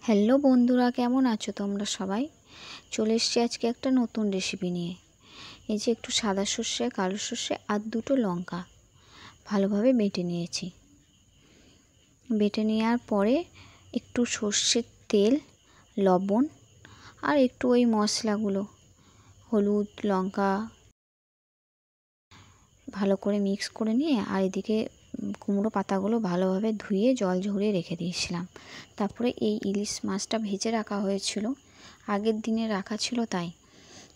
Hello বন্ধুরা, কেমন আছো তোমরা সবাই? চলে এসেছি আজকে একটা নতুন রেসিপি নিয়ে। এই যে একটু সাদা সর্ষে, কালো সর্ষে আর দুটো লঙ্কা ভালোভাবে বেটে নিয়েছি। বেটে নেওয়ার পরে একটু সর্ষের তেল, লবণ আর একটু ওই মশলাগুলো হলুদ, লঙ্কা ভালো করে মিক্স করে নিয়ে আর এদিকে কুমড়ো পাতাগুলো ভালোভাবে ধুয়ে জল ঝরিয়ে রেখে দিয়েছিলাম। তারপরে এই ইলিশ মাছটা ভেজে রাখা হয়েছিল, আগের দিনে রাখা ছিল তাই।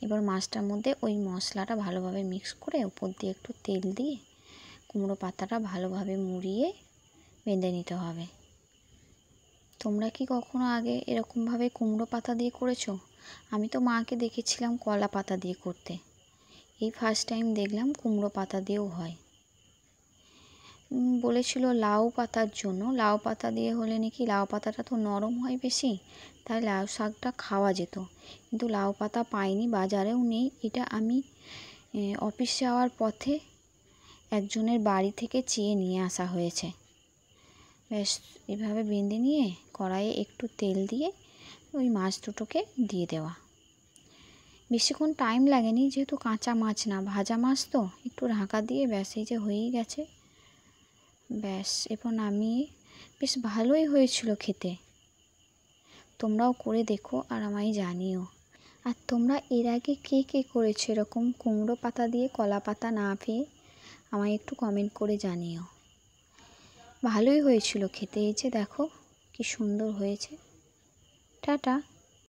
এবার মাছটার মধ্যে ওই মশলাটা ভালোভাবে মিক্স করে উপর দিয়ে একটু তেল দিয়ে কুমড়ো পাতাটা ভালোভাবে মুড়িয়ে বেঁধে নিতে হবে। তোমরা কি কখনো আগে এরকমভাবে কুমড়ো পাতা দিয়ে করেছো? আমি তো মাকে দেখেছিলাম কলা পাতা দিয়ে করতে, এই ফার্স্ট টাইম দেখলাম কুমড়ো পাতা দিয়েও হয়। বলেছিল লাউ পাতার জন্য, লাউ পাতা দিয়ে হলে নাকি লাউ পাতাটা তো নরম হয় বেশি, তাই লাউ শাকটা খাওয়া যেত। কিন্তু লাউ পাতা পাইনি, বাজারেও নেই। এটা আমি অফিস যাওয়ার পথে একজনের বাড়ি থেকে চেয়ে নিয়ে আসা হয়েছে। ব্যাস এভাবে বেঁধে নিয়ে কড়াইয়ে একটু তেল দিয়ে ওই মাছ দুটোকে দিয়ে দেওয়া। বেশিক্ষণ টাইম লাগেনি, যেহেতু কাঁচা মাছ না, ভাজা মাছ তো একটু ঢাকা দিয়ে ব্যাস এই যে হয়েই গেছে। ব্যাস এরপর নামিয়ে বেশ ভালোই হয়েছিল খেতে। তোমরাও করে দেখো আর আমায় জানিও। আর তোমরা এর আগে কে কে করেছো এরকম কুমড়ো পাতা দিয়ে কলা পাতা না পেয়ে আমায় একটু কমেন্ট করে জানিও। ভালোই হয়েছিল খেতে। এই যে দেখো কি সুন্দর হয়েছে। টাটা।